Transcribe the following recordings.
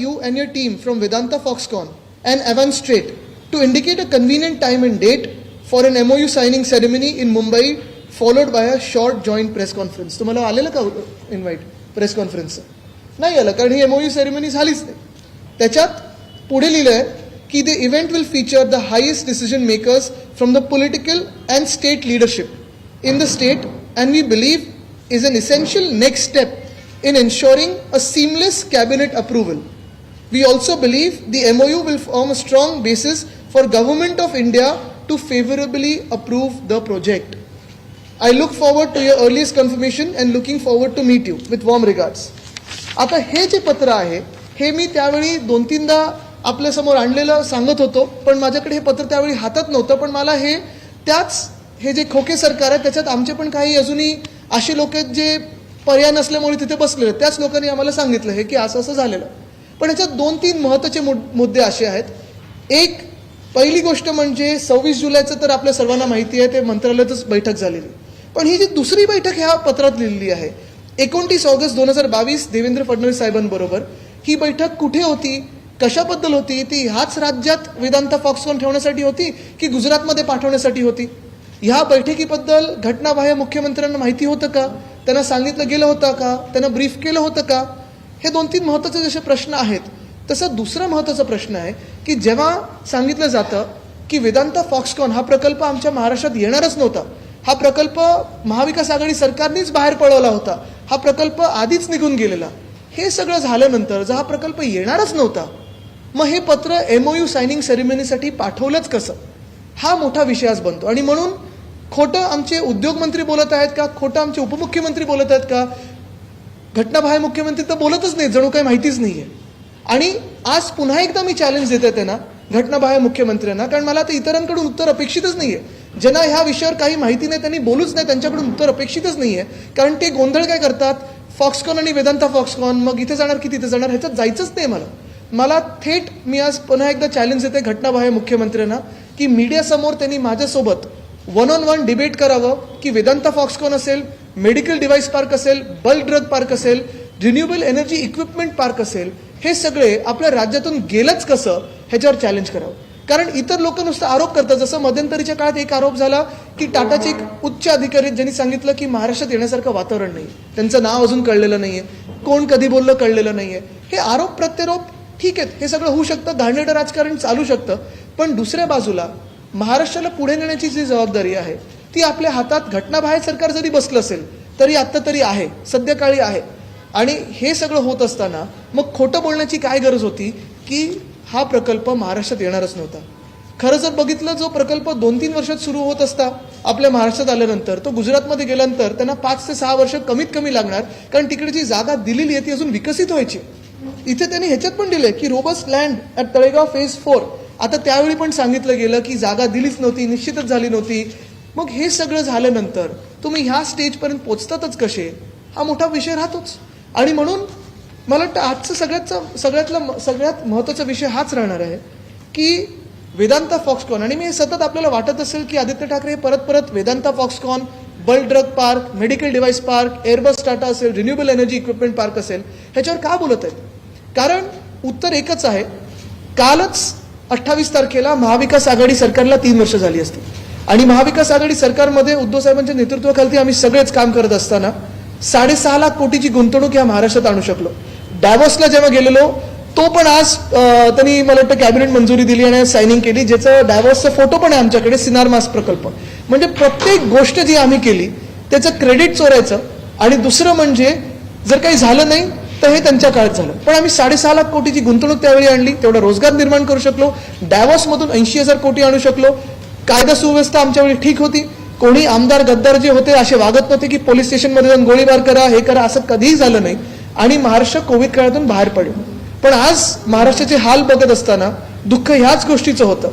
you and your team from Vedanta Foxconn and Avance Strait to indicate a convenient time and date for an MOU signing ceremony in Mumbai, followed by a short joint press conference. तुम्हाला आलेलं का invite press कॉन्फरन्सचं? नाही आलं, कारण ही MOU ceremony झालीच नाही. त्याच्यात पुढे लिहिलं आहे की the event will feature the highest decision makers from the political and state leadership in the state, and we believe is an essential next step in ensuring a seamless cabinet approval. We also believe the MOU will form a strong basis for Government of India to favorably approve the project. I look forward to your earliest confirmation and looking forward to meet you. With warm regards. आता हे जे पत्र आहे हे मी त्यावेळी 2-3दा आपल्या समोर आणलेलं सांगत होतो, पण माझ्याकडे हे पत्र त्यावेळी हातात नव्हतं. पण मला हे जे खोके सरकार आहे त्याच्यात आमचे पण काही अजूनही असे लोक आहेत जे पर्याय नसल्यामुळे तिथे बसलेले, त्याच लोकांनी आम्हाला सांगितलं हे की असं असं झालेलं. पण याच्यात 2-3 महत्त्वाचे मुद्दे असे आहेत. एक, पहिली गोष्ट म्हणजे 26 जुलैचं तर आपल्या सर्वांना माहिती आहे, ते मंत्रालयातच बैठक झालेली. पण ही जी दुसरी बैठक ह्या पत्रात लिहिलेली आहे 29 ऑगस्ट 2022 देवेंद्र फडणवीस साहेबांबरोबर, ही बैठक कुठे होती, कशाबद्दल होती, ती ह्याच राज्यात वेदांता फॉक्सकॉन ठेवण्यासाठी होती की गुजरातमध्ये पाठवण्यासाठी होती? ह्या बैठकीबद्दल घटनाबाह्य मुख्यमंत्र्यांना माहिती होतं का, त्यांना सांगितलं गेलं होतं का, त्यांना ब्रीफ केलं होतं का? हे 2-3 महत्त्वाचे जसे प्रश्न आहेत, तसा दुसरा महत्त्वाचा प्रश्न आहे की जेव्हा सांगितलं जातं की वेदांता फॉक्सकॉन हा प्रकल्प आमच्या महाराष्ट्रात येणारच नव्हता, हा प्रकल्प महाविकास आघाडी सरकारनेच बाहेर पळवला होता, हा प्रकल्प आधीच निघून गेलेला, हे सगळं झाल्यानंतर जर हा प्रकल्प येणारच नव्हता, मग हे पत्र MOU सायनिंग सेरेमनीसाठी पाठवलंच कसं? हा मोठा विषय आज बनतो. आणि म्हणून खोटं आमचे उद्योगमंत्री बोलत आहेत का, खोटं आमचे उपमुख्यमंत्री बोलत आहेत का, घटनाबाह्य मुख्यमंत्री तर बोलतच नाही, जणू काही माहितीच नाही आहे. आणि आज पुन्हा एकदा मी चॅलेंज देते त्यांना, घटनाबाह्य मुख्यमंत्र्यांना, कारण मला आता इतरांकडून उत्तर अपेक्षितच नाही आहे. ज्यांना ह्या विषयावर काही माहिती नाही त्यांनी बोलूच नाही, त्यांच्याकडून उत्तर अपेक्षितच नाही आहे. कारण ते गोंधळ काय करतात, फॉक्सकॉन आणि वेदांता फॉक्सकॉन, मग इथे जाणार की तिथे जाणार, ह्याच्यात जायचंच नाही. मला थेट मी आज पुन्हा एकदा चॅलेंज देते घटनाबाह्य मुख्यमंत्र्यांना की मीडियासमोर त्यांनी माझ्यासोबत 1-on-1 डिबेट करावं की वेदांता फॉक्सकॉन असेल, मेडिकल डिव्हाइस पार्क असेल, बल्क ड्रग पार्क असेल, रिन्युएबल एनर्जी इक्विपमेंट पार्क असेल, हे सगळे आपल्या राज्यातून गेलंच कसं ह्याच्यावर चॅलेंज करावं. कारण इतर लोक नुसतं आरोप करतात. जसं मध्यंतरीच्या काळात एक आरोप झाला की टाटाचे एक उच्च अधिकारी ज्यांनी सांगितलं की महाराष्ट्रात येण्यासारखं वातावरण नाही, त्यांचं नाव अजून कळलेलं नाहीये, कोण कधी बोललं कळलेलं नाहीये. हे आरोप प्रत्यारोप ठीक आहेत, हे सगळं होऊ शकतं, घाणेरडं राजकारण चालू शकतं. पण दुसऱ्या बाजूला महाराष्ट्राला पुढे नेण्याची जी जबाबदारी आहे ती आपल्या हातात घटनाबाह्य सरकार जरी बसलं असेल तरी आत्ता तरी आहे, सध्या काळी आहे. आणि हे सगळं होत असताना मग खोटं बोलण्याची काय गरज होती की हा प्रकल्प महाराष्ट्रात येणारच नव्हता? खरं जर बघितलं, जो प्रकल्प 2-3 वर्षात सुरू होत असता आपल्या महाराष्ट्रात आल्यानंतर, तो गुजरातमध्ये गेल्यानंतर त्यांना 5 ते 6 वर्ष कमीत कमी लागणार, कारण तिकडे जी जागा दिलेली आहे ती अजून विकसित व्हायची. इथे त्यांनी ह्याच्यात पण दिलंय की robust land at Talegaon phase 4. आता त्यावेळी पण सांगितलं गेलं की जागा दिलीच नव्हती, निश्चितच झाली नव्हती. मग हे सगळं झाल्यानंतर तुम्ही ह्या स्टेजपर्यंत पोचतातच कसे, हा मोठा विषय राहतोच. आणि म्हणून मला वाटतं आजचं सगळ्यात महत्त्वाचा विषय हाच राहणार आहे की वेदांता फॉक्सकॉन. आणि मी सतत आपल्याला वाटत असेल की आदित्य ठाकरे परत Vedanta Foxconn, bulk drug park, medical device park, Airbus Tata असेल, रिन्युएबल एनर्जी इक्विपमेंट पार्क असेल, ह्याच्यावर का बोलत आहेत? कारण उत्तर एकच आहे. कालच 28 तारखेला महाविकास आघाडी सरकारला 3 वर्ष झाली असते आणि महाविकास आघाडी सरकारमध्ये उद्धव साहेबांच्या नेतृत्वाखाली आम्ही सगळेच काम करत असताना 6.5 लाख कोटीची गुंतवणूक या महाराष्ट्रात आणू शकलो. डॅव्होसला जेव्हा गेलेलो तो पण आज त्यांनी मला वाटतं कॅबिनेट मंजुरी दिली आणि सायनिंग केली, ज्याचं डॅव्होसचा फोटो पण आहे आमच्याकडे, सिनार मास प्रकल्प. म्हणजे प्रत्येक गोष्ट जी आम्ही केली त्याचं क्रेडिट चोरायचं. आणि दुसरं म्हणजे जर काही झालं नाही तर हे त्यांच्या काळात झालं. पण आम्ही 6.5 लाख कोटीची गुंतवणूक त्यावेळी आणली, तेवढा रोजगार निर्माण करू शकलो, डॅव्होसमधून 80,000 कोटी आणू शकलो. कायदा सुव्यवस्था आमच्या वेळी ठीक होती. कोणी आमदार गद्दार जे होते असे वागत नव्हते की पोलीस स्टेशनमध्ये जाऊन गोळीबार करा, हे करा, असं कधीही झालं नाही. आणि महाराष्ट्र कोविड काळातून बाहेर पडेल. पण आज महाराष्ट्राचे हाल बघत असताना दुःख ह्याच गोष्टीचं होतं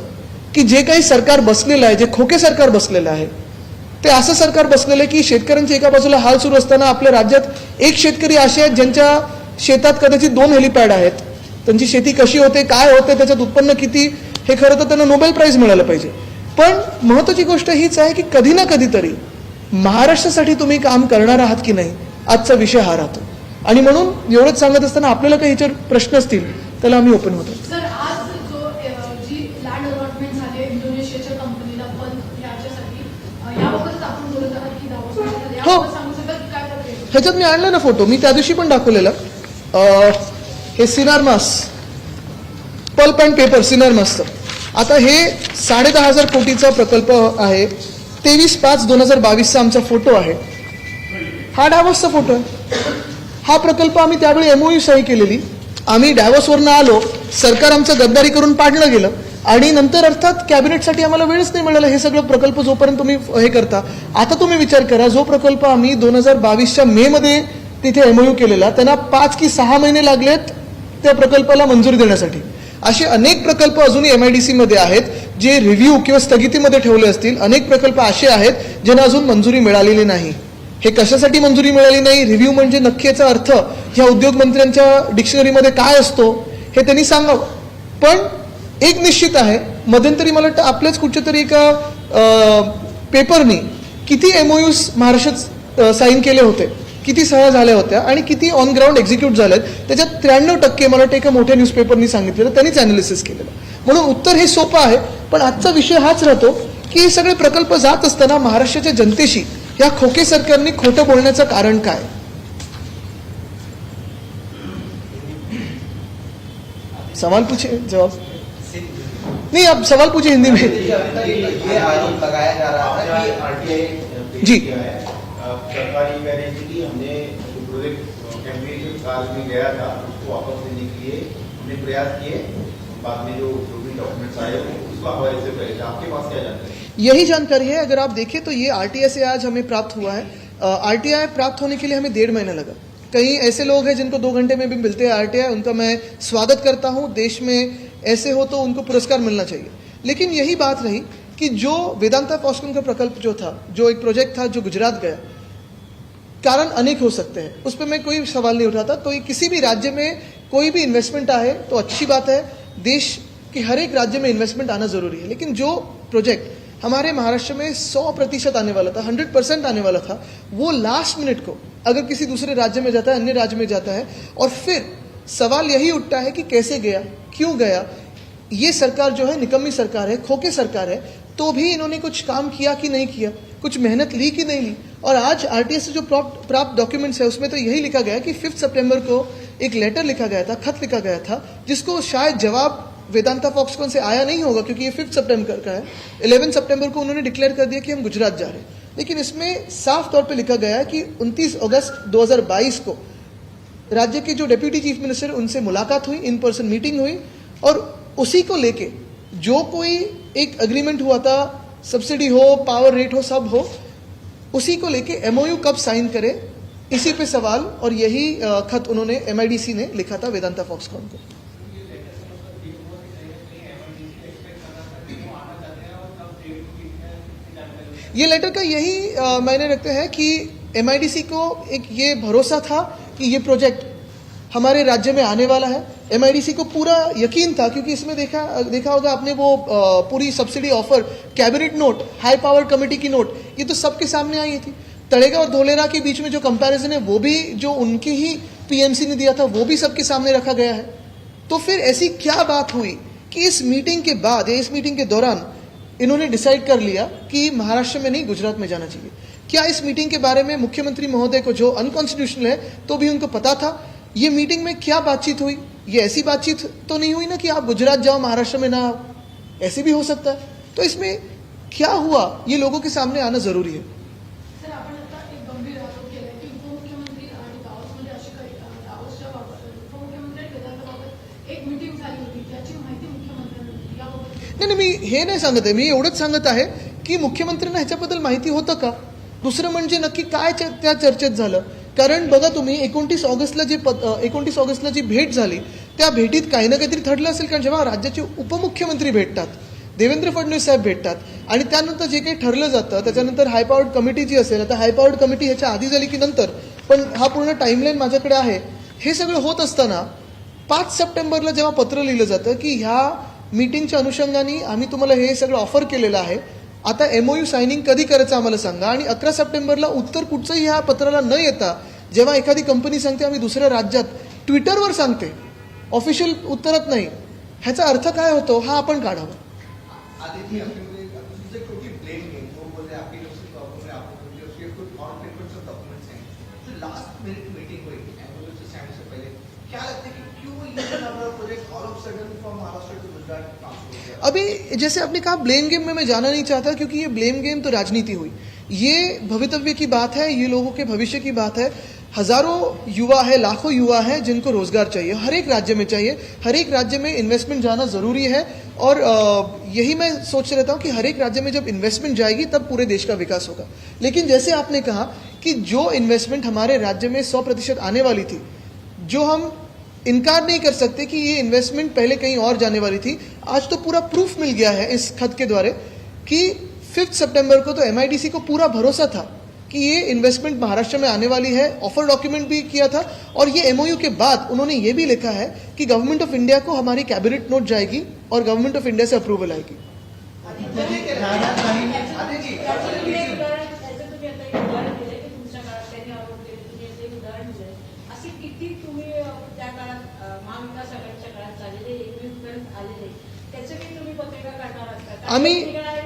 की जे काही सरकार बसलेलं आहे, जे खोके सरकार बसलेलं आहे, ते असं सरकार बसलेलं आहे की शेतकऱ्यांचे एका बाजूला हाल सुरू असताना आपल्या राज्यात एक शेतकरी असे आहेत ज्यांच्या शेतात कदाचित 2 हेलिपॅड आहेत. त्यांची शेती कशी होते, काय होते, त्याच्यात उत्पन्न किती, हे खरं तर त्यांना नोबेल प्राइज मिळालं पाहिजे. पण महत्त्वाची गोष्ट हीच आहे की कधी ना कधीतरी महाराष्ट्रासाठी तुम्ही काम करणार आहात की नाही, आजचा विषय हा राहतो. आणि म्हणून एवढंच सांगत असताना आपल्याला काही ह्याच्यावर प्रश्न असतील त्याला आम्ही ओपन होतो. सर, आज जो जी लँड अलॉटमेंट झाली आहे इंडोनेशियाच्या कंपनीला पण याच्यासाठी याबाबत आपण बोलत आहात की दावोसमध्ये याबाबत सांगू शकाल की काय प्रक्रिया? ह्याच्यात मी आणलं ना फोटो, मी त्या दिवशी पण दाखवलेला. हे सिनारमास पल्प अँड पेपर सिनारमासचं. आता हे 10,500 कोटीचा प्रकल्प आहे. 23/5/2022 आमचा फोटो आहे. हा डॅव्हॉसचा फोटो आहे. हा प्रकल्प आम्ही त्यावेळी MOU सही केलेली. आम्ही डॅव्हॉसवरनं आलो, सरकार आमचं गद्दारी करून पाडलं गेलं आणि नंतर अर्थात कॅबिनेटसाठी आम्हाला वेळच नाही मिळाला. हे सगळं प्रकल्प जोपर्यंत तुम्ही हे करता. आता तुम्ही विचार करा, जो प्रकल्प आम्ही 2022च्या मेमध्ये तिथे MOU केलेला, त्यांना 5 की 6 महिने लागलेत त्या प्रकल्पाला मंजुरी देण्यासाठी. असे अनेक प्रकल्प अजूनही MIDC मध्ये आहेत जे रिव्ह्यू किंवा स्थगितीमध्ये ठेवले असतील. अनेक प्रकल्प असे आहेत ज्यांना अजून मंजुरी मिळालेली नाही. हे कशासाठी मंजुरी मिळाली नाही, रिव्ह्यू म्हणजे नक्की याचा अर्थ ह्या उद्योगमंत्र्यांच्या डिक्शनरीमध्ये काय असतो हे त्यांनी सांगावं. पण एक निश्चित आहे, मध्यंतरी मला वाटतं आपल्याच कुठच्या तरी एका पेपरनी किती MOUs महाराष्ट्रात साईन केले होते, किती सह्या झाल्या होत्या आणि किती ऑन ग्राउंड एक्झिक्यूट झालेत, त्याच्यात 93% मला वाटतं एका मोठ्या न्यूजपेपरनी सांगितलेलं, त्यांनीच अनालिसिस केलेलं. म्हणून उत्तर हे सोपं आहे. पण आजचा विषय हाच राहतो की हे सगळे प्रकल्प जात असताना महाराष्ट्राच्या जनतेशी या खोके सरकारने खोटं बोलण्याचं कारण काय? सवाल पूछे जवाब नहीं, आप सवाल पूछे हिंदी में. ये आरोप लगाया जा रहा था कि RTI जी सरकारी कह रही थी कि हमने जो प्रोजेक्ट कैंपेन काल में गया था उसको वापस लेने के लिए हमने प्रयास किए. बाद में जो भी डॉक्यूमेंट्स आए उसका हवाले से पहले आपके पास क्या जानकारी? यही जानकारी है. अगर आप देखें तो ये RTI से आज हमें प्राप्त हुआ है. RTI प्राप्त होने के लिए हमें 1.5 महीना लगा. कई ऐसे लोग हैं जिनको 2 घंटे में भी मिलते हैं RTI, उनका मैं स्वागत करता हूं. देश में ऐसे हो तो उनको पुरस्कार मिलना चाहिए. लेकिन यही बात रही कि जो वेदांता फॉक्सकॉन का प्रकल्प जो था, जो एक प्रोजेक्ट था जो गुजरात गया, कारण अनेक हो सकते हैं, उस पर मैं कोई सवाल नहीं उठाता. तो किसी भी राज्य में कोई भी इन्वेस्टमेंट आए तो अच्छी बात है. देश के हर एक राज्य में इन्वेस्टमेंट आना जरूरी है. लेकिन जो प्रोजेक्ट हमारे महाराष्ट्र में 100% आने वाला था, 100% आने वाला था, वो लास्ट मिनट को अगर किसी दूसरे राज्य में जाता है, अन्य राज्य में जाता है, और फिर सवाल यही उठता है कि कैसे गया, क्यों गया. ये सरकार जो है निकम्मी सरकार है, खोके सरकार है. तो भी इन्होंने कुछ काम किया कि नहीं किया, कुछ मेहनत ली कि नहीं ली. और आज RTI से जो प्राप्त डॉक्यूमेंट्स है उसमें तो यही लिखा गया कि 5 सितंबर को एक लेटर लिखा गया था, खत लिखा गया था, जिसको शायद जवाब वेदांता फॉक्सकॉन से आया नहीं होगा क्योंकि ये 5 सितंबर का है. 11 सितंबर को उन्होंने डिक्लेयर कर दिया कि हम गुजरात जा रहे हैं. लेकिन इसमें साफ तौर पे लिखा गया है कि 29 अगस्त 2022 को राज्य के जो डेप्यूटी चीफ मिनिस्टर उनसे मुलाकात हुई, इन पर्सन मीटिंग हुई, और उसी को लेके जो कोई एक एग्रीमेंट हुआ था, सब्सिडी हो, पावर रेट हो, सब हो, उसी को लेके MOU कब साइन करे, इसी पे सवाल. और यही खत उन्होंने MIDC ने लिखा था वेदांता फॉक्सकॉन को. ये लेटर का यही मायने रखते हैं कि MIDC को एक ये भरोसा था कि ये प्रोजेक्ट हमारे राज्य में आने वाला है. MIDC को पूरा यकीन था क्योंकि इसमें देखा होगा आपने वो पूरी सब्सिडी ऑफर, कैबिनेट नोट, हाई पावर कमेटी की नोट, ये तो सबके सामने आई थी. तड़ेगा और धोलेरा के बीच में जो कंपैरिजन है वो भी जो उनकी ही PMC ने दिया था वो भी सबके सामने रखा गया है. तो फिर ऐसी क्या बात हुई कि इस मीटिंग के बाद या इस मीटिंग के दौरान इन्होंने डिसाइड कर लिया कि महाराष्ट्र में नहीं गुजरात में जाना चाहिए? क्या इस मीटिंग के बारे में मुख्यमंत्री महोदय को, जो अनकॉन्स्टिट्यूशनल है, तो भी उनको पता था? ये मीटिंग में क्या बातचीत हुई? ये ऐसी बातचीत तो नहीं हुई ना कि आप गुजरात जाओ महाराष्ट्र में ना आओ, ऐसे भी हो सकता है. तो इसमें क्या हुआ ये लोगों के सामने आना जरूरी है. सर, आपण आता एक गंभीर आरोप केलाय की उपमुख्यमंत्री आणि दावोसमध्ये अशी काही दावोसच्या बाबत उपमुख्यमंत्री आणि वेदांताबाबत एक मीटिंग झाली होती, त्याची माहिती मुख्यमंत्र्यांना दिली. याबाबत नाही, मी हे नाही सांगत आहे. मी एवढंच सांगत आहे की मुख्यमंत्र्यांना ह्याच्याबद्दल माहिती होतं का. दुसरं म्हणजे नक्की काय त्या चर्चेत झालं. कारण बघा तुम्ही 29 ऑगस्टला जी भेट झाली त्या भेटीत काही ना काहीतरी ठरलं असेल. कारण जेव्हा राज्याचे उपमुख्यमंत्री भेटतात, देवेंद्र फडणवीस साहेब भेटतात आणि त्यानंतर जे काही ठरलं जातं त्याच्यानंतर हाय पॉवर्ड कमिटी जी असेल, आता हाय पॉवर्ड कमिटी ह्याच्या आधी झाली की नंतर, पण हा पूर्ण टाईमलाईन माझ्याकडे आहे. हे सगळं होत असताना 5 सप्टेंबरला जेव्हा पत्र लिहिलं जातं की ह्या मीटिंगच्या अनुषंगाने आम्ही तुम्हाला हे सगळं ऑफर केलेलं आहे, आता MOU सायनिंग कधी करायचं आम्हाला सांगा. आणि 11 सप्टेंबरला उत्तर कुठचंही ह्या पत्राला न येता जेव्हा एखादी कंपनी सांगते आम्ही दुसऱ्या राज्यात, ट्विटरवर सांगते ऑफिशियल उत्तरच नाही. ह्याचा अर्थ काय होतो हा आपण काढावा. आदित्य आपके क्योंकि ब्लेम गेम वो बोले आपकी जो से डॉक्यूमेंट आपको जो से कुछ और पेपर्स ऑफ डॉक्यूमेंट्स हैं जो लास्ट मिनट मीटिंग हुई एमओयू से साइन से पहले क्या लगता है कि क्यों ये हमारा project all of sudden from Maharashtra to Gujarat transfer हो गया. अभी जैसे आपने कहा ब्लेम गेम में मैं जाना नहीं चाहता, क्योंकि ये ब्लेम गेम तो राजनीति हुई. ये भवितव्य की बात है, ये लोगों के भविष्य की बात है. हजारों युवा है, लाखों युवा है जिनको रोजगार चाहिए, हर एक राज्य में चाहिए. हर एक राज्य में इन्वेस्टमेंट जाना जरूरी है. और यही मैं सोच रहता हूं कि हर एक राज्य में जब इन्वेस्टमेंट जाएगी तब पूरे देश का विकास होगा. लेकिन जैसे आपने कहा कि जो इन्वेस्टमेंट हमारे राज्य में 100% आने वाली थी, जो हम इनकार नहीं कर सकते कि ये इन्वेस्टमेंट पहले कहीं और जाने वाली थी. आज तो पूरा प्रूफ मिल गया है इस खत के द्वारा कि 5 सितंबर को तो एमआईडीसी को पूरा भरोसा था कि ये इन्वेस्टमेंट महाराष्ट्र में आने वाली है. ऑफर डॉक्यूमेंट भी किया था और ये एमओयू के बाद उन्होंने ये भी लिखा है कि गवर्नमेंट ऑफ इंडिया को हमारी कैबिनेट नोट जाएगी और government of India say approval आएगी. असे किती तुम्ही त्या काळात महाविकास आघाडीच्या काळात झालेले एकमेकांपर्यंत आलेले त्याचे की तुम्ही पत्रिका काढणार असता. आम्ही-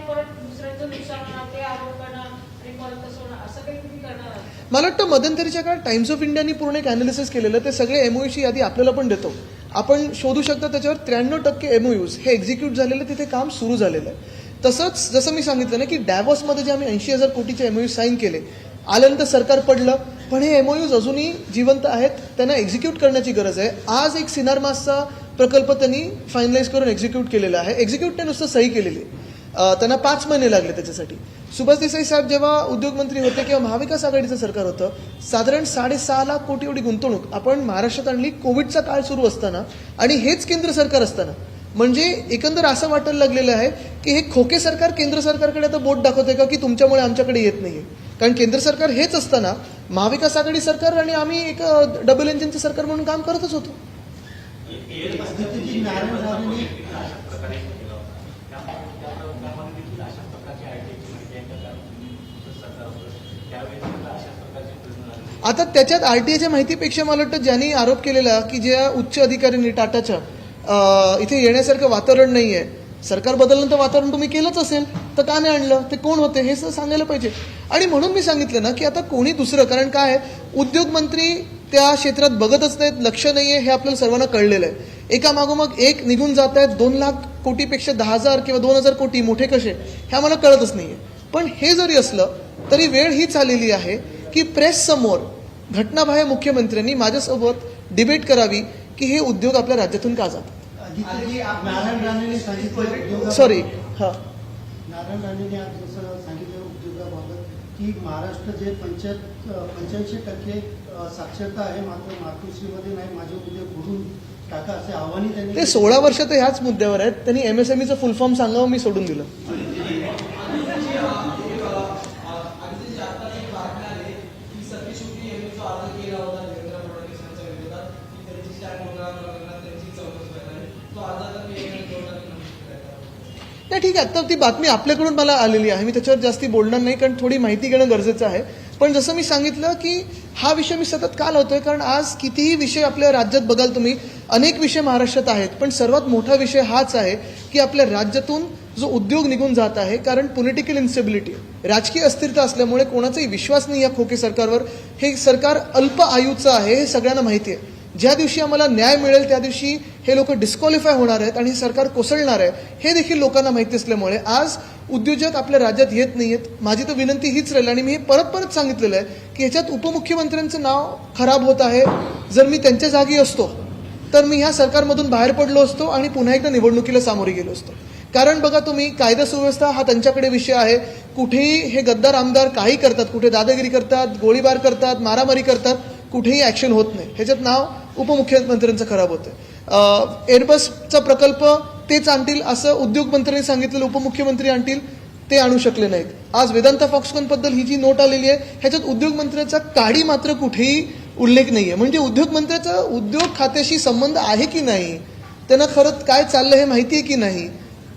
परत दुसऱ्यांचं नुकसान होणार, ते आरोप करणार आणि परत तसं होणार, असं काही तुम्ही करणार आहात. मला वाटतं मध्यंतरीच्या काळात टाइम्स ऑफ इंडियानी पूर्ण एक अनालिसिस केलेलं, ते सगळे एमओयूची यादी आपल्याला पण देतो. आपण शोधू शकता त्याच्यावर 93% एमओयूज हे एक्झिक्यूट झालेले, तिथे काम सुरू झालेलं आहे. तसंच जसं मी सांगितलं ना की डॅव्हॉसमध्ये जे आम्ही 80,000 कोटीचे एमओयू साईन केले, आल्यानंतर सरकार पडलं, पण हे एमओयूज अजूनही जिवंत आहेत, त्यांना एक्झिक्यूट करण्याची गरज आहे. आज एक सिनारमासचा प्रकल्प त्यांनी फायनलाइज करून एक्झिक्यूट केलेला आहे. एक्झिक्यूट ते नुसतं सही केलेली आहे. त्यांना 5 महिने लागले त्याच्यासाठी. सुभाष देसाई साहेब जेव्हा उद्योगमंत्री होते किंवा महाविकास आघाडीचं सरकार होतं, साधारण 6.5 लाख कोटी एवढी गुंतवणूक आपण महाराष्ट्रात आणली कोविडचा काळ सुरू असताना आणि हेच केंद्र सरकार असताना. म्हणजे एकंदर असं वाटायला लागलेलं आहे की हे खोके सरकार केंद्र सरकारकडे आता बोट दाखवते का की तुमच्यामुळे आमच्याकडे येत नाहीये. कारण केंद्र सरकार हेच असताना महाविकास आघाडी सरकार आणि आम्ही एक डबल इंजिनचं सरकार म्हणून काम करतच होतो. आता त्याच्यात आरटीआयच्या माहितीपेक्षा मला वाटतं ज्यांनी आरोप केलेला की ज्या उच्च अधिकाऱ्यांनी टाटाच्या इथे येण्यासारखं वातावरण नाही आहे, सरकार बदलल्यानंतर वातावरण तुम्ही केलंच असेल तर का नाही आणलं, ते कोण होते हे सांगायला पाहिजे. आणि म्हणून मी सांगितलं ना की आता कोणी दुसरं, कारण काय आहे उद्योग मंत्री त्या क्षेत्रात बघतच नाहीत, लक्ष नाही आहे, हे आपल्याला सर्वांना कळलेलं आहे. एका मागोमाग एक निघून जात आहेत. 2 लाख कोटीपेक्षा 10,000 किंवा 2,000 कोटी मोठे कसे हे आम्हाला कळतच नाही आहे. पण हे जरी असलं तरी वेळ हीच आलेली आहे की प्रेस समोर घटनाबाह्य मुख्यमंत्र्यांनी माझ्यासोबत डिबेट करावी की हे उद्योग आपल्या राज्यातून का जातात. नारायण राणेंनी सांगितलं सॉरी हां नारायण राणेंनी आज जसं सांगितलं उद्योगाबाबत की महाराष्ट्र जे 85% साक्षरता आहे, मात्र मातृश्रीमध्ये नाही, माझे उद्योग बुडून टाका असे आव्हानही त्यांनी. ते 16 वर्ष तर ह्याच मुद्द्यावर आहेत. त्यांनी एमएसएमईचं फुल फॉर्म सांगावं, मी सोडून दिलं. नाही ठीक आहे, तर ती बातमी आपल्याकडून मला आलेली आहे, मी त्याच्यावर जास्ती बोलणार नाही कारण थोडी माहिती घेणं गरजेचं आहे. पण जसं मी सांगितलं की हा विषय मी सतत का लावतोय, कारण आज कितीही विषय आपल्या राज्यात बघाल तुम्ही, अनेक विषय महाराष्ट्रात आहेत, पण सर्वात मोठा विषय हाच आहे की आपल्या राज्यातून जो उद्योग निघून जात आहे. कारण पॉलिटिकल इन्स्टेबिलिटी, राजकीय अस्थिरता असल्यामुळे कोणाचाही विश्वास नाही या खोके सरकारवर. हे सरकार अल्प आयुचं आहे हे सगळ्यांना माहिती आहे. ज्या दिवशी आम्हाला न्याय मिळेल त्या दिवशी हे लोक डिस्क्वालिफाय होणार आहेत आणि सरकार कोसळणार आहे हे देखील लोकांना माहिती असल्यामुळे आज उद्योजक आपल्या राज्यात येत नाही आहेत. माझी तर विनंती हीच राहील आणि मी हे परत सांगितलेलं आहे की ह्याच्यात उपमुख्यमंत्र्यांचं नाव खराब होत आहे. जर मी त्यांच्या जागी असतो तर मी ह्या सरकारमधून बाहेर पडलो असतो आणि पुन्हा एकदा निवडणुकीला सामोरे गेलो असतो. कारण बघा तुम्ही, कायदा सुव्यवस्था हा त्यांच्याकडे विषय आहे. कुठेही हे गद्दार आमदार काही करतात, कुठे दादागिरी करतात, गोळीबार करतात, मारामारी करतात, कुठेही ॲक्शन होत नाही. ह्याच्यात नाव उपमुख्यमंत्र्यांचं खराब होतं. एअरबसचा प्रकल्प तेच आणतील असं उद्योगमंत्र्यांनी सांगितलेलं, उपमुख्यमंत्री आणतील, ते आणू शकले नाहीत. आज वेदांता फॉक्सकॉनबद्दल ही जी नोट आलेली आहे ह्याच्यात उद्योगमंत्र्यांचा काडी मात्र कुठेही उल्लेख नाही आहे. म्हणजे उद्योगमंत्र्याचा उद्योग खात्याशी संबंध आहे की नाही, त्यांना खरंच काय चाललं हे माहिती आहे की नाही,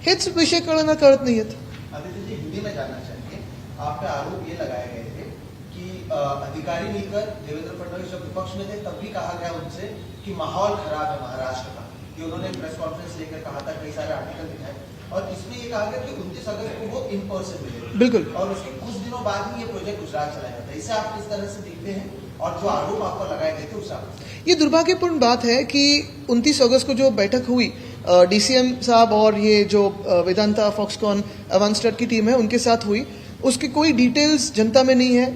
हेच विषय कळत नाही आहेत. आदित्य जी, हिंदी में जानना चाहेंगे, आप पे आरोप ये लगाए गए थे कि अधिकारी मिलकर देवेंद्र फडणवीस जब विपक्ष में थे तब भी कहा गया उनसे कि माहौल खराब है महाराष्ट्र का, कि उन्होंने प्रेस कॉन्फ्रेंस लेकर कहा था, कई सारे आर्टिकल दिखाए और इसमें ये कहा गया कि 29 अगस्त को वो इन पर्सन मिले बिल्कुल। और उसके कुछ दिनों बाद ही ये प्रोजेक्ट गुजरात चला जाता है। इसे आप किस तरह से देखते हैं और जो आरोप आप पर लगाए गए थे उस आप ये दुर्भाग्यपूर्ण बात है कि 29 अगस्त को जो बैठक हुई डीसीएम साहब और ये जो वेदांता फॉक्सकॉन एवांस्टेट की टीम है उनके साथ हुई, उसकी कोई डिटेल्स जनता में नहीं है।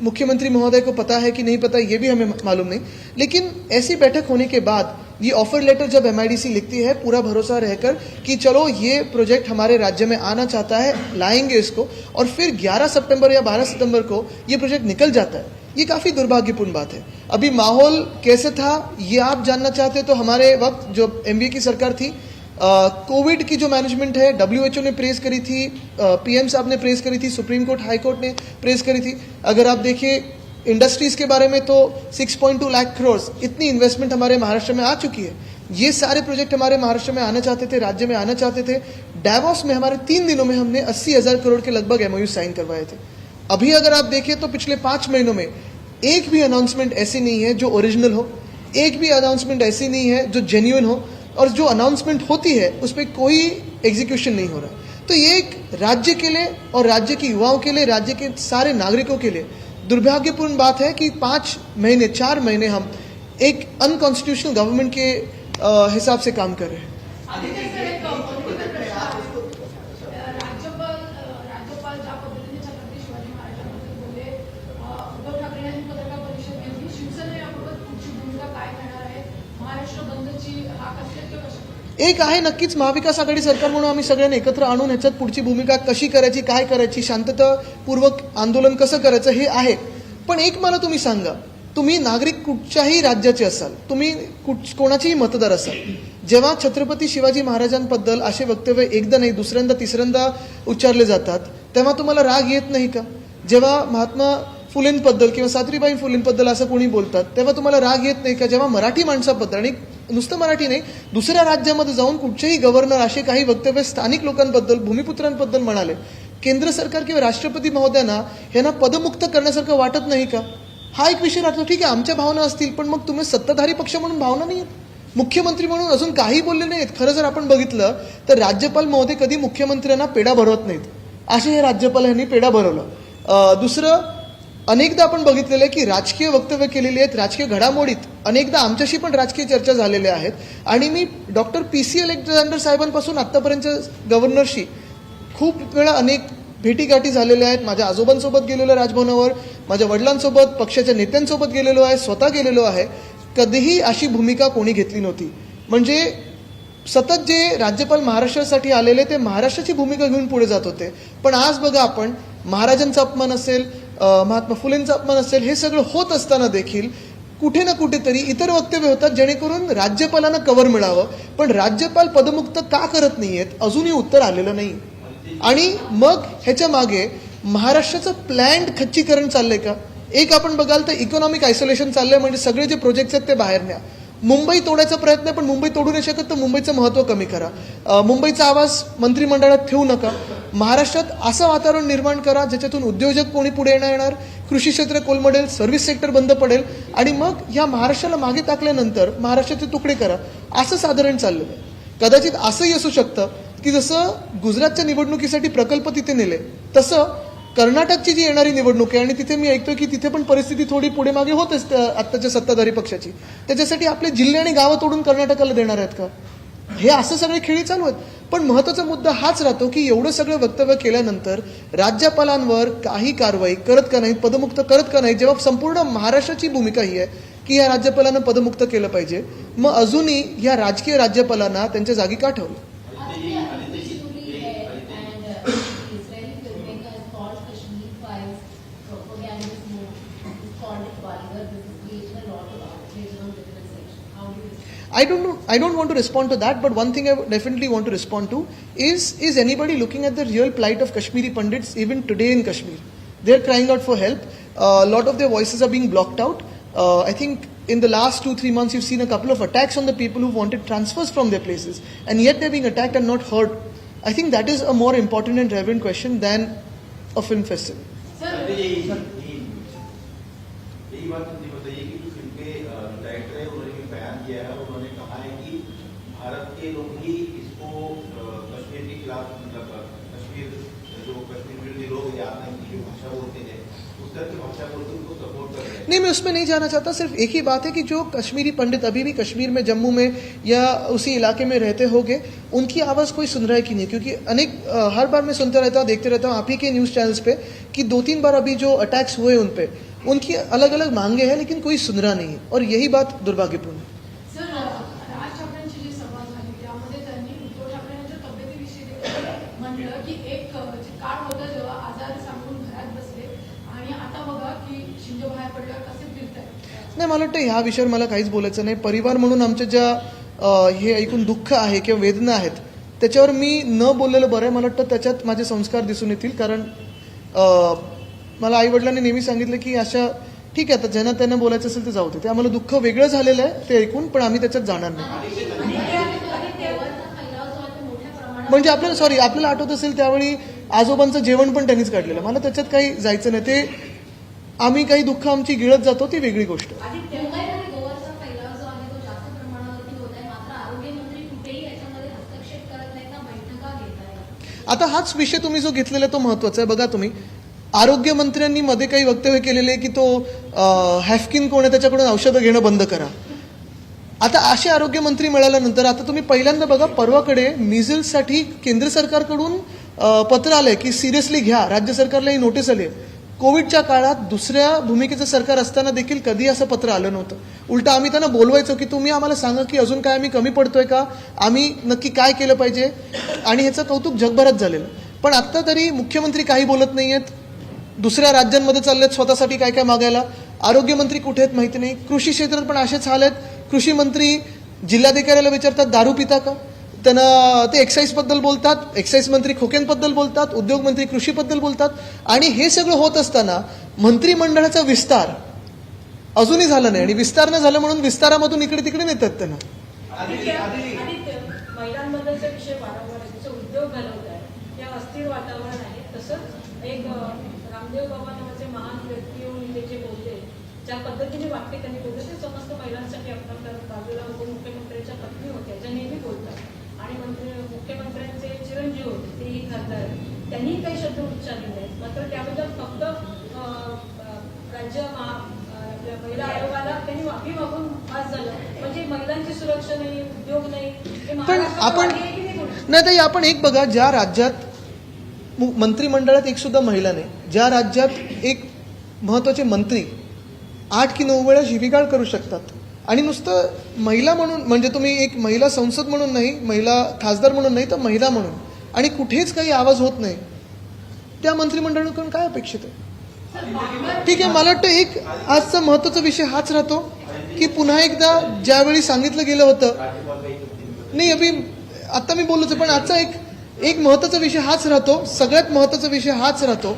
मुख्यमंत्री महोदय को पता है कि नहीं पता ये भी हमें मालूम नहीं, लेकिन ऐसी बैठक होने के बाद ये ऑफर लेटर जब एमआईडीसी लिखती है पूरा भरोसा रहकर कि चलो ये प्रोजेक्ट हमारे राज्य में आना चाहता है, लाएंगे इसको, और फिर 11 सितंबर या 12 सितंबर को ये प्रोजेक्ट निकल जाता है, ये काफ़ी दुर्भाग्यपूर्ण बात है। अभी माहौल कैसे था ये आप जानना चाहते तो हमारे वक्त जो एमवीए की सरकार थी, कोविड की जो मैनेजमेंट है WHO ने प्रेस करी थी, पीएम साहब ने प्रेस करी थी, सुप्रीम कोर्ट हाई कोर्ट ने प्रेस करी थी। अगर आप देखिए इंडस्ट्रीज के बारे में तो 6.2 लाख करोड़ इतनी इन्वेस्टमेंट हमारे महाराष्ट्र में आ चुकी है। ये सारे प्रोजेक्ट हमारे महाराष्ट्र में आना चाहते थे, राज्य में आना चाहते थे। डावोस में हमारे 3 दिनों में हमने 80,000 करोड़ के लगभग MOU साइन करवाए थे। अभी अगर आप देखें तो पिछले 5 महीनों में एक भी अनाउंसमेंट ऐसी नहीं है जो ओरिजिनल हो, एक भी अनाउंसमेंट ऐसी नहीं है जो जेन्युइन हो, और जो अनाउंसमेंट होती है उस पर कोई एग्जीक्यूशन नहीं हो रहा। तो ये एक राज्य के लिए और राज्य के युवाओं के लिए, राज्य के सारे नागरिकों के लिए दुर्भाग्यपूर्ण बात है कि 4 महीने हम एक अनकॉन्स्टिट्यूशनल गवर्नमेंट के हिसाब से काम कर रहे हैं। आदित्य सर, एक पॉलिटिकल प्रश्न आहे. राज्यपाल ज्या पद्धतीने छत्रपती शिवाजी महाराजांबद्दल बोलले, उद्धव ठाकरे यांनी पत्रकार परिषद घेतली. शिवसेना याबाबत पुढची भूमिका काय करणार आहे? महाराष्ट्र बंदची हाक असेल किंवा कशी? एक आहे नक्कीच, महाविकास आघाडी सरकार म्हणून आम्ही सगळ्यांनी एकत्र आणून ह्याच्यात पुढची भूमिका कशी करायची, काय करायची, शांततापूर्वक आंदोलन कसं करायचं हे आहे. पण एक मला तुम्ही सांगा, तुम्ही नागरिक कुठच्याही राज्याचे असाल, तुम्ही कोणाचेही मतदार असाल, जेव्हा छत्रपती शिवाजी महाराजांबद्दल असे वक्तव्य एकदा नाही दुसऱ्यांदा तिसऱ्यांदा उच्चारले जातात तेव्हा तुम्हाला राग येत नाही का? जेव्हा महात्मा फुलेंबद्दल किंवा सावित्रीबाई फुलेंबद्दल असं कोणी बोलतात तेव्हा तुम्हाला राग येत नाही का? जेव्हा मराठी माणसाबद्दल, आणि नुसतं मराठी नाही, दुसऱ्या राज्यामध्ये जाऊन कुठचेही गव्हर्नर असे काही वक्तव्य स्थानिक लोकांबद्दल, भूमिपुत्रांबद्दल म्हणाले, केंद्र सरकार किंवा राष्ट्रपती महोदयांना यांना पदमुक्त करण्यासारखं वाटत नाही का? हा एक विषय राहतो. ठीक आहे, आमच्या भावना असतील, पण मग तुम्ही सत्ताधारी पक्ष म्हणून भावना नाही आहेत, मुख्यमंत्री म्हणून अजून काही बोलले नाहीत. खरं जर आपण बघितलं तर राज्यपाल महोदय कधी मुख्यमंत्र्यांना पेढा भरवत नाहीत, असे हे राज्यपाल यांनी पेढा भरवलं. दुसरं, अनेकदा आपण बघितलेलं आहे की राजकीय वक्तव्य केलेली आहेत, राजकीय घडामोडीत अनेकदा आमच्याशी पण राजकीय चर्चा झालेल्या आहेत. आणि मी डॉक्टर PC अलेक्झांडर साहेबांपासून आत्तापर्यंत गव्हर्नरशी खूप वेळा अनेक भेटीगाठी झालेल्या आहेत. माझ्या आजोबांसोबत गेलेलो राजभवनावर, माझ्या वडिलांसोबत, पक्षाच्या नेत्यांसोबत गेलेलो आहे, स्वतः गेलेलो आहे. कधीही अशी भूमिका कोणी घेतली नव्हती. म्हणजे सतत जे राज्यपाल महाराष्ट्रासाठी आलेले ते महाराष्ट्राची भूमिका घेऊन पुढे जात होते. पण आज बघा, आपण महाराजांचा अपमान असेल, महात्मा फुलेंचा अपमान असेल, हे सगळं होत असताना देखील कुठे ना कुठेतरी इतर वक्तव्य होतात जेणेकरून राज्यपालांना कव्हर मिळावं. पण राज्यपाल पदमुक्त का करत नाहीयेत अजूनही उत्तर आलेलं नाही. आणि मग ह्याच्या मागे महाराष्ट्राचं प्लॅन्ड खच्चीकरण चाललंय का? एक आपण बघाल तर इकॉनॉमिक आयसोलेशन चाललंय, म्हणजे सगळे जे प्रोजेक्ट्स आहेत ते बाहेर न्या. मुंबई तोडायचा प्रयत्न आहे, पण मुंबई तोडू नाही शकत, तर मुंबईचं महत्त्व कमी करा. मुंबईचा आवाज मंत्रिमंडळात ठेवू नका. महाराष्ट्रात असं वातावरण निर्माण करा ज्याच्यातून उद्योजक कोणी पुढे येणार, कृषी क्षेत्र कोलमडेल, सर्व्हिस सेक्टर बंद पडेल, आणि मग या महाराष्ट्राला मागे टाकल्यानंतर महाराष्ट्राचे तुकडे करा, असं साधारण चाललेलं आहे. कदाचित असंही असू शकतं की जसं गुजरातच्या निवडणुकीसाठी प्रकल्प तिथे नेले, तसं कर्नाटकची जी येणारी निवडणूक आहे, आणि तिथे मी ऐकतोय की तिथे पण परिस्थिती थोडी पुढे मागे होत असते आत्ताच्या सत्ताधारी पक्षाची, त्याच्यासाठी आपले जिल्हे आणि गावं तोडून कर्नाटकाला देणार आहेत का? हे असं सगळे खेळी चालू आहेत. पण महत्त्वाचा मुद्दा हाच राहतो की एवढं सगळं वक्तव्य केल्यानंतर राज्यपालांवर काही कारवाई करत का नाहीत, पदमुक्त करत का नाहीत? जेव्हा संपूर्ण महाराष्ट्राची भूमिका ही आहे की या राज्यपालांना पदमुक्त केलं पाहिजे, मग अजूनही या राजकीय राज्यपालांना त्यांच्या जागी का ठेवलं? I don't want to respond to that, but one thing I definitely want to respond to is anybody looking at the real plight of Kashmiri Pandits even today in Kashmir? They're crying out for help. A lot of their voices are being blocked out. I think in the last 2-3 months you've seen a couple of attacks on the people who wanted transfers from their places, and yet they're being attacked and not heard. I think that is a more important and relevant question than a film festival. Sir, लोग भी इसको कश्मीर के खिलाफ मतलब कश्मीर विरोधी लोग या आतंकी जो भाषा बोलते थे उस तरह की भाषा बोलते उनको सपोर्ट कर रहे हैं। नहीं, मैं उसमें नहीं जाना चाहता। सिर्फ एक ही बात है कि जो कश्मीरी पंडित अभी भी कश्मीर में, जम्मू में या उसी इलाके में रहते होंगे, उनकी आवाज़ कोई सुन रहा है कि नहीं? क्योंकि हर बार मैं सुनता रहता हूँ, देखते रहता हूँ आप ही के न्यूज़ चैनल्स पे कि 2-3 बार अभी जो अटैक्स हुए उन पे उनकी अलग अलग मांगे हैं, लेकिन कोई सुन रहा नहीं है, और यही बात दुर्भाग्यपूर्ण है। सर, राज ठाकरेंची जी सभा झाली त्यामध्ये त्यांनी उद्धव ठाकरेंच्या तब्येतीविषयी देखील म्हणलं की एक काळ होता जेव्हा आजार सांगून घरात बसले आणि आता बघा की शिंदे बाहेर पडल्यावर कसे फिरतायत। नाही, मला वाटतं ह्या विषयावर मला काहीच बोलायचं नाही। परिवार म्हणून आमच्या ज्या हे ऐकून दुःख आहे किंवा वेदना आहेत त्याच्यावर मी न बोललेलं बरं आहे। मला वाटतं त्याच्यात माझे संस्कार दिसून येतील, कारण मला आईवडिलांनी नेहमी सांगितलं की अशा ठीक आहे, आता ज्यांना त्यांना बोलायचं असेल ते जाऊ दे। ते आम्हाला दुःख वेगळं झालेलं आहे ते ऐकून, पण आम्ही त्याच्यात जाणार नाही। म्हणजे आपल्याला आठवत असेल त्यावेळी आजोबांचं जेवण पण त्यांनीच काढलेलं। मला त्याच्यात काही जायचं नाही। ते आम्ही काही दुःख आमची गिळत जातो ती वेगळी गोष्ट आहे। मुंबईमध्ये गोवरचा फैलाव जो आहे तो जास्त प्रमाणावरती होत आहे, मात्र आरोग्यमंत्री कुठेही याच्यामध्ये हस्तक्षेप करत नाहीत ना बैठका घेत आहेत। आता हाच विषय तुम्ही जो घेतलेला तो महत्वाचा आहे। बघा, तुम्ही आरोग्यमंत्र्यांनी मध्ये काही वक्तव्य केलेले की तो हॅफकिन कोण आहे त्याच्याकडून औषधं घेणं बंद करा। आता असे आरोग्यमंत्री मिळाल्यानंतर आता तुम्ही पहिल्यांदा बघा, परवाकडे मिझल्ससाठी केंद्र सरकारकडून पत्र आलंय की सिरियसली घ्या, राज्य सरकारला ही नोटीस आली आहे। कोविडच्या काळात दुसऱ्या भूमिकेचं सरकार असताना देखील कधी असं पत्र आलं नव्हतं। उलटा आम्ही त्यांना बोलवायचो की तुम्ही आम्हाला सांगा की अजून काय आम्ही कमी पडतोय का, आम्ही नक्की काय केलं पाहिजे, आणि ह्याचं कौतुक जगभरात झालेलं। पण आत्ता तरी मुख्यमंत्री काही बोलत नाहीयेत, दुसऱ्या राज्यांमध्ये चाललेत स्वतःसाठी काय काय मागायला। आरोग्यमंत्री कुठे आहेत माहिती नाही। कृषी क्षेत्रात पण असेच हाल आहेत। कृषी मंत्री जिल्हाधिकाऱ्याला विचारतात दारू पिता का, त्यांना ते एक्साईजबद्दल बोलतात, एक्साईज मंत्री खोक्यांबद्दल बोलतात, उद्योग मंत्री कृषीबद्दल बोलतात, आणि हे सगळं होत असताना मंत्रिमंडळाचा विस्तार अजूनही झाला नाही, आणि विस्तार न झालं म्हणून विस्तारामधून इकडे तिकडे नेतात त्यांना। आदित्य, महिलांबद्दलचा विषय वारंवार आहे, जसं उद्योग घालवत आहे, या अस्थिर वातावरण आहे, तसंच एक रामदेव बाबा नावाचे महान व्यक्ती येऊन इथे जे बोलले, ज्या पद्धतीने वाक्य त्यांनी बोलले ते समस्त महिलांसाठी अपमान करत। बाजूला उपमुख्यमंत्र्यांच्या पत्नी होत्या ज्या नेहमी बोलतात, आणि मुख्यमंत्र्यांचे चिरंजीव होते तेही खासदार, त्यांनीही काही शब्द उच्चारले नाहीत। मात्र त्याबद्दल फक्त आपल्या महिला आयोगाला त्यांनी माफी मागून पास झालं, म्हणजे महिलांची सुरक्षा नाही, उद्योग नाही, हे पण महाराष्ट्रात आपण आहे की नाही बोलू? नाही ताई, आपण एक बघा, ज्या राज्यात मंत्रिमंडळात एक सुद्धा महिला नाही, ज्या राज्यात एक महत्वाचे मंत्री 8 की 9 वेळा शिवीगाळ करू शकतात, आणि नुसतं महिला म्हणून, म्हणजे तुम्ही एक महिला संसद म्हणून नाही, महिला खासदार म्हणून नाही, तर महिला म्हणून, आणि कुठेच काही आवाज होत नाही, त्या मंत्रिमंडळाकडून काय अपेक्षित आहे? ठीक आहे, मला वाटतं एक आजचा महत्वाचा विषय हाच राहतो की पुन्हा एकदा ज्यावेळी सांगितलं गेलं होतं, नाही अभि आता मी बोललोच, पण आजचा एक महत्वाचा विषय हाच राहतो, सगळ्यात महत्वाचा विषय हाच राहतो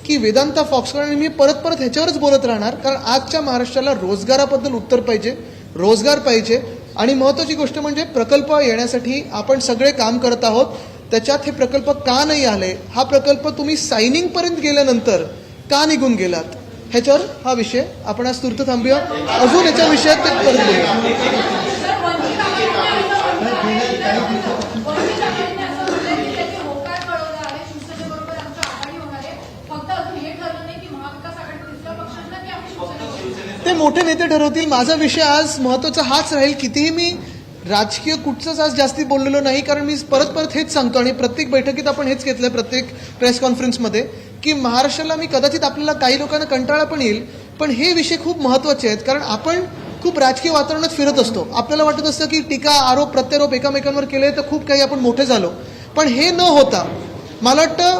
की वेदांता फॉक्सकॉन, आणि मी परत ह्याच्यावरच बोलत राहणार, कारण आजच्या महाराष्ट्राला रोजगाराबद्दल उत्तर पाहिजे, रोजगार पाहिजे, आणि महत्वाची गोष्ट म्हणजे प्रकल्प येण्यासाठी आपण सगळे काम करत आहोत। त्याच्यात हे प्रकल्प का नाही आले, हा प्रकल्प तुम्ही सायनिंग पर्यंत गेल्यानंतर का निघून गेलात, ह्याच्यावर हा विषय आपण आज तूर्त थांबूया, अजून याच्या विषयात ते परत बोलूया। सर, वंचित आघाडीने असं म्हटलंय की त्यांनी होकार कळवला आहे, शिवसेनेबरोबर आमची आघाडी होणार आहे, फक्त अजून हे ठरलं नाही की महाविकास आघाडी तिसऱ्या पक्ष असणार की आम्ही शिवसेनेबरोबर। ते मोठे नेते ठरवतील। माझा विषय आज महत्वाचा हाच राहील। कितीही मी राजकीय कुठचंच आज जास्ती बोललेलो नाही, कारण मी परत हेच सांगतो, आणि प्रत्येक बैठकीत आपण हेच घेतलंय, प्रत्येक प्रेस कॉन्फरन्समध्ये, की महाराष्ट्राला मी कदाचित आपल्याला काही लोकांना कंटाळा पण येईल, पण हे विषय खूप महत्वाचे आहेत, कारण आपण खूप राजकीय वातावरणात फिरत असतो। आपल्याला वाटत असतं की टीका आरोप प्रत्यारोप एकामेकांवर केले तर खूप काही आपण मोठे झालो, पण हे न होता मला वाटतं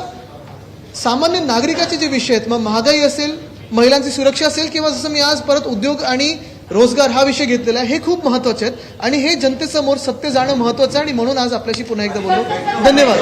सामान्य नागरिकाचे जे विषय आहेत, मग महागाई असेल, महिलांची सुरक्षा असेल, किंवा जसं मी आज परत उद्योग आणि रोजगार हा विषय घेतलेला आहे, हे खूप महत्वाचे आहेत, आणि हे जनतेसमोर सत्य जाणं महत्वाचं आहे, आणि म्हणून आज आपल्याशी पुन्हा एकदा बोललो। धन्यवाद।